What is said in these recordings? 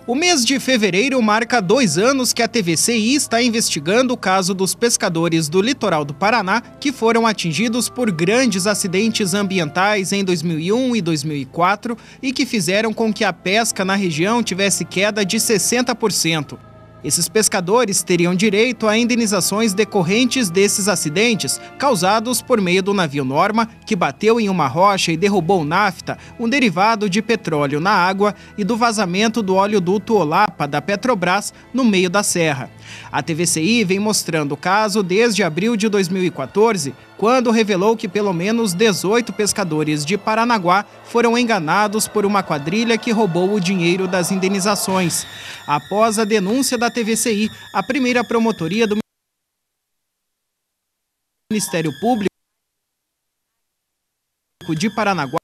O mês de fevereiro marca 2 anos que a TVCI está investigando o caso dos pescadores do litoral do Paraná que foram atingidos por grandes acidentes ambientais em 2001 e 2004 e que fizeram com que a pesca na região tivesse queda de 60%. Esses pescadores teriam direito a indenizações decorrentes desses acidentes causados por meio do navio Norma, que bateu em uma rocha e derrubou nafta, um derivado de petróleo na água, e do vazamento do oleoduto Olapa da Petrobras no meio da serra. A TVCI vem mostrando o caso desde abril de 2014, quando revelou que pelo menos 18 pescadores de Paranaguá foram enganados por uma quadrilha que roubou o dinheiro das indenizações. Após a denúncia da TVCI, a primeira promotoria do Ministério Público de Paranaguá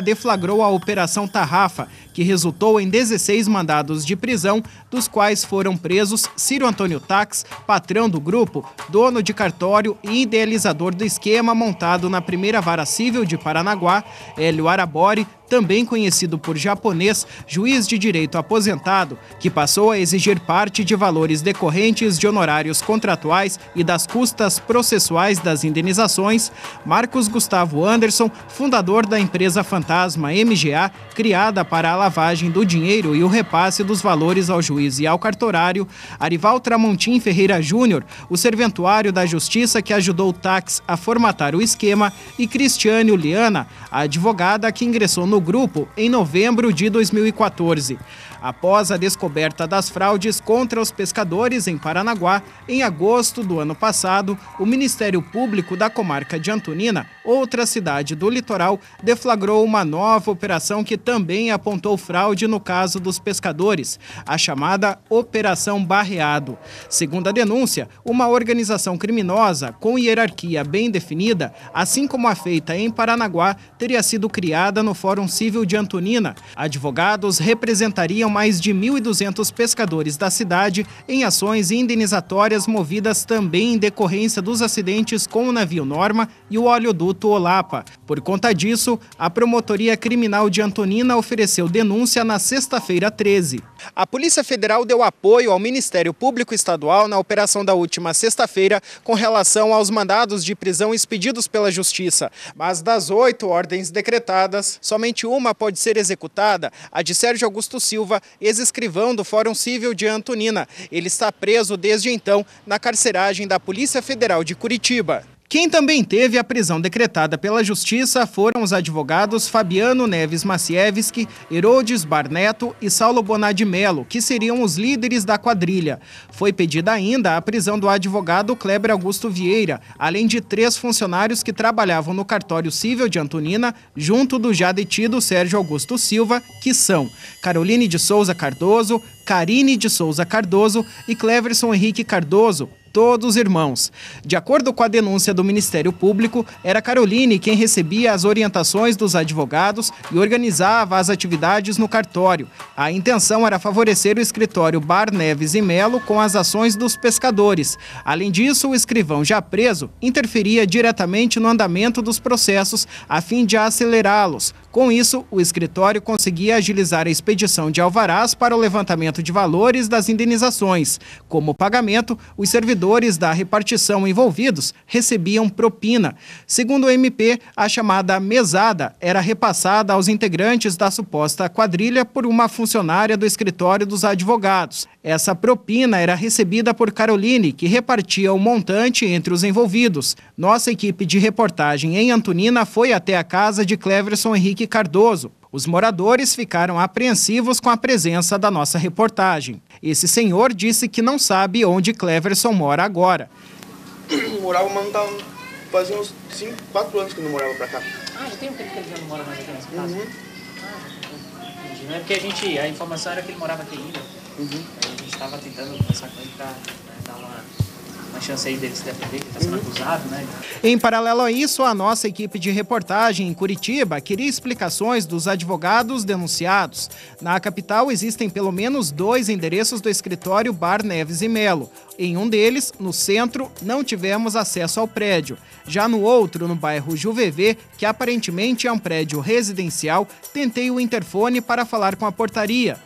deflagrou a Operação Tarrafa, que resultou em 16 mandados de prisão, dos quais foram presos Ciro Antônio Tax, patrão do grupo, dono de cartório e idealizador do esquema montado na primeira vara civil de Paranaguá, Hélio Arabori, também conhecido por japonês, juiz de direito aposentado, que passou a exigir parte de valores decorrentes de honorários contratuais e das custas processuais das indenizações, Marcos Gustavo Anderson, fundador da empresa fantasma MGA, criada para a lavagem do dinheiro e o repasse dos valores ao juiz e ao cartorário, Arival Tramontim Ferreira Júnior, o serventuário da Justiça que ajudou o Tax a formatar o esquema, e Cristiane Uliana, a advogada que ingressou no grupo em novembro de 2014. Após a descoberta das fraudes contra os pescadores em Paranaguá, em agosto do ano passado, o Ministério Público da comarca de Antonina, outra cidade do litoral, deflagrou uma nova operação que também apontou fraude no caso dos pescadores, a chamada Operação Barreado. Segundo a denúncia, uma organização criminosa com hierarquia bem definida, assim como a feita em Paranaguá, teria sido criada no Fórum Civil de Antonina. Advogados representariam mais de 1.200 pescadores da cidade em ações indenizatórias movidas também em decorrência dos acidentes com o navio Norma e o oleoduto Olapa. Por conta disso, a Promotoria Criminal de Antonina ofereceu denúncia na sexta-feira 13. A Polícia Federal deu apoio ao Ministério Público Estadual na operação da última sexta-feira com relação aos mandados de prisão expedidos pela Justiça. Mas das 8 ordens decretadas, somente uma pode ser executada, a de Sérgio Augusto Silva, ex-escrivão do Fórum Civil de Antonina. Ele está preso desde então na carceragem da Polícia Federal de Curitiba. Quem também teve a prisão decretada pela Justiça foram os advogados Fabiano Neves Macievski, Herodes Barneto e Saulo Bonadi Melo, que seriam os líderes da quadrilha. Foi pedida ainda a prisão do advogado Kleber Augusto Vieira, além de 3 funcionários que trabalhavam no cartório civil de Antonina, junto do já detido Sérgio Augusto Silva, que são Caroline de Souza Cardoso, Karine de Souza Cardoso e Cleverson Henrique Cardoso, todos irmãos. De acordo com a denúncia do Ministério Público, era Caroline quem recebia as orientações dos advogados e organizava as atividades no cartório. A intenção era favorecer o escritório Bar Neves e Melo com as ações dos pescadores. Além disso, o escrivão já preso interferia diretamente no andamento dos processos a fim de acelerá-los. Com isso, o escritório conseguia agilizar a expedição de alvarás para o levantamento de valores das indenizações. Como pagamento, os servidores da repartição envolvidos recebiam propina. Segundo o MP, a chamada mesada era repassada aos integrantes da suposta quadrilha por uma funcionária do escritório dos advogados. Essa propina era recebida por Caroline, que repartia o montante entre os envolvidos. Nossa equipe de reportagem em Antonina foi até a casa de Cleverson Henrique Cardoso. Os moradores ficaram apreensivos com a presença da nossa reportagem. Esse senhor disse que não sabe onde Cleverson mora agora. Morava, mas não tava, fazia uns 4 anos que não morava pra cá. Ah, já tem um tempo que ele já não mora mais aqui nessa casa? Entendi. Não é porque a informação era que ele morava aqui ainda. Aí a gente estava tentando conversar com ele para dar uma uma chance aí dele se defender, que está sendo acusado, né? Em paralelo a isso, a nossa equipe de reportagem em Curitiba queria explicações dos advogados denunciados. Na capital existem pelo menos 2 endereços do escritório Bar Neves e Melo. Em um deles, no centro, não tivemos acesso ao prédio. Já no outro, no bairro Juvevê, que aparentemente é um prédio residencial, tentei o interfone para falar com a portaria,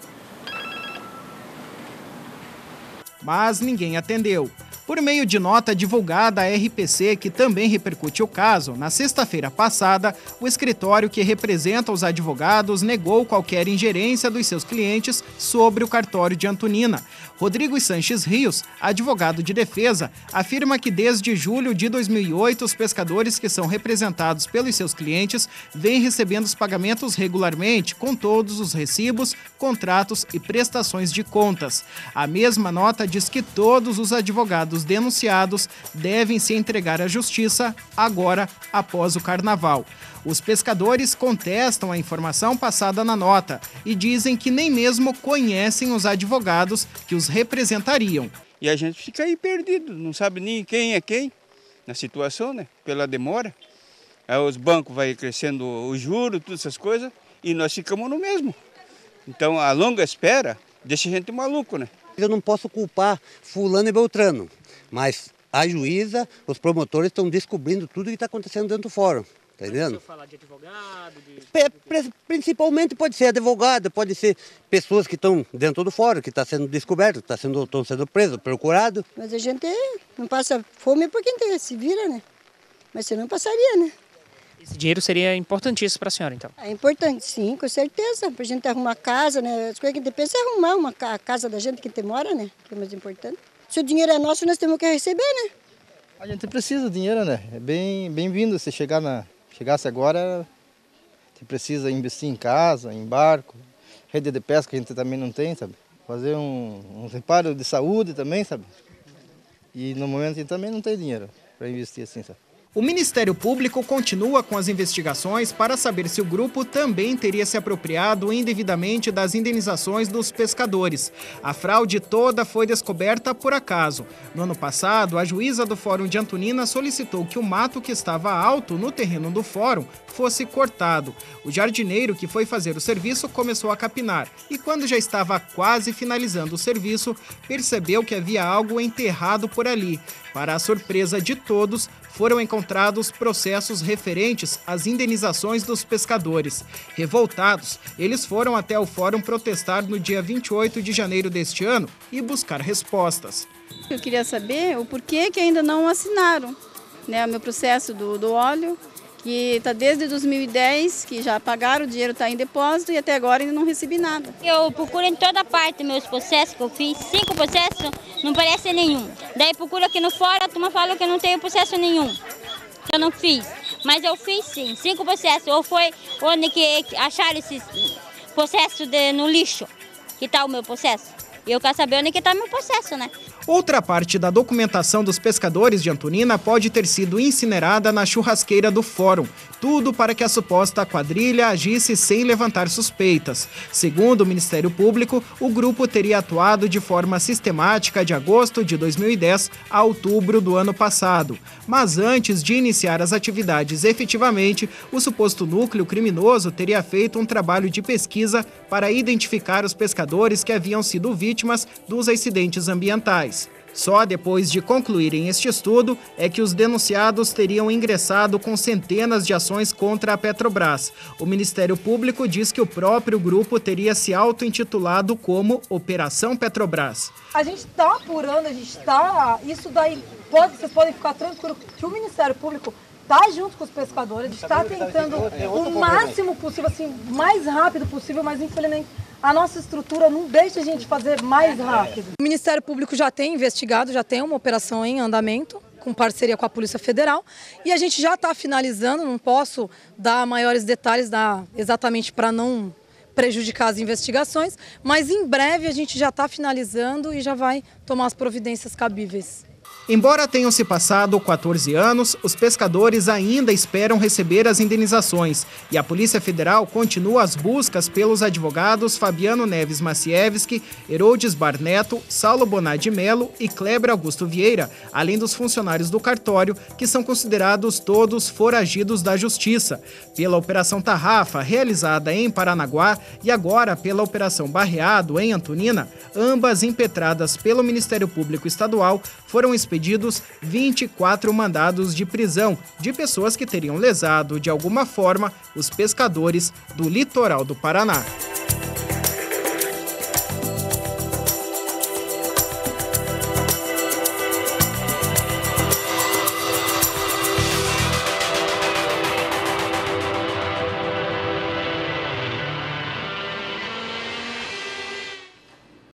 mas ninguém atendeu. Por meio de nota divulgada à RPC, que também repercute o caso, na sexta-feira passada, o escritório que representa os advogados negou qualquer ingerência dos seus clientes sobre o cartório de Antonina. Rodrigo Sanches Rios, advogado de defesa, afirma que desde julho de 2008, os pescadores que são representados pelos seus clientes vêm recebendo os pagamentos regularmente, com todos os recibos, contratos e prestações de contas. A mesma nota diz que todos os advogados denunciados devem se entregar à justiça agora, após o carnaval. Os pescadores contestam a informação passada na nota e dizem que nem mesmo conhecem os advogados que os representariam. E a gente fica aí perdido, não sabe nem quem é quem na situação, né? Pela demora. Aí os bancos vão crescendo os juros, todas essas coisas, e nós ficamos no mesmo. Então a longa espera deixa a gente maluco, né? Eu não posso culpar fulano e beltrano, mas a juíza, os promotores estão descobrindo tudo o que está acontecendo dentro do fórum, tá entendendo? Você falar de advogado, Principalmente pode ser advogado, pode ser pessoas que estão dentro do fórum, que estão sendo descobertos, estão sendo presos, procurados. Mas a gente não passa fome porque se vira, né? Mas você não passaria, né? esse dinheiro seria importantíssimo para a senhora, então? É importante, sim, com certeza. Para a gente arrumar casa, né? As coisas que a gente pensa é arrumar a casa da gente que a gente mora, né? Que é mais importante. Se o dinheiro é nosso, nós temos que receber, né? A gente precisa do dinheiro, né? É bem-vindo. Se chegasse agora, você precisa investir em casa, em barco, rede de pesca que a gente também não tem, sabe? Fazer um reparo de saúde também, sabe? E no momento a gente também não tem dinheiro para investir assim, sabe? O Ministério Público continua com as investigações para saber se o grupo também teria se apropriado indevidamente das indenizações dos pescadores. A fraude toda foi descoberta por acaso. No ano passado, a juíza do Fórum de Antonina solicitou que o mato que estava alto no terreno do fórum fosse cortado. O jardineiro que foi fazer o serviço começou a capinar e, quando já estava quase finalizando o serviço, percebeu que havia algo enterrado por ali. Para a surpresa de todos, foram encontrados processos referentes às indenizações dos pescadores. Revoltados, eles foram até o fórum protestar no dia 28 de janeiro deste ano e buscar respostas. Eu queria saber o porquê que ainda não assinaram, né, o meu processo do óleo, que está desde 2010, que já pagaram, o dinheiro está em depósito e até agora ainda não recebi nada. Eu procuro em toda parte meus processos que eu fiz, 5 processos, não parece nenhum. Daí procuro aqui no fórum, a turma fala que eu não tenho processo nenhum, que eu não fiz. Mas eu fiz sim, 5 processos, ou foi onde que acharam esses processos no lixo, que está o meu processo. E eu quero saber onde que está o meu processo, né? Outra parte da documentação dos pescadores de Antonina pode ter sido incinerada na churrasqueira do fórum. Tudo para que a suposta quadrilha agisse sem levantar suspeitas. Segundo o Ministério Público, o grupo teria atuado de forma sistemática de agosto de 2010 a outubro do ano passado. Mas antes de iniciar as atividades efetivamente, o suposto núcleo criminoso teria feito um trabalho de pesquisa para identificar os pescadores que haviam sido vítimas dos acidentes ambientais. Só depois de concluírem este estudo é que os denunciados teriam ingressado com centenas de ações contra a Petrobras. O Ministério Público diz que o próprio grupo teria se auto-intitulado como Operação Petrobras. A gente está apurando, isso daí, vocês podem ficar tranquilos que o Ministério Público está junto com os pescadores, está tentando o máximo possível, assim, mais rápido possível, mas infelizmente a nossa estrutura não deixa a gente fazer mais rápido. O Ministério Público já tem investigado, já tem uma operação em andamento, com parceria com a Polícia Federal, e a gente já está finalizando, não posso dar maiores detalhes exatamente para não prejudicar as investigações, mas em breve a gente já está finalizando e já vai tomar as providências cabíveis. Embora tenham se passado 14 anos, os pescadores ainda esperam receber as indenizações e a Polícia Federal continua as buscas pelos advogados Fabiano Neves Macievski, Herodes Barneto, Saulo Bonadi Melo e Kleber Augusto Vieira, além dos funcionários do cartório, que são considerados todos foragidos da Justiça. Pela Operação Tarrafa, realizada em Paranaguá, e agora pela Operação Barreado, em Antonina, ambas impetradas pelo Ministério Público Estadual, foram expedidos 24 mandados de prisão de pessoas que teriam lesado de alguma forma os pescadores do litoral do Paraná.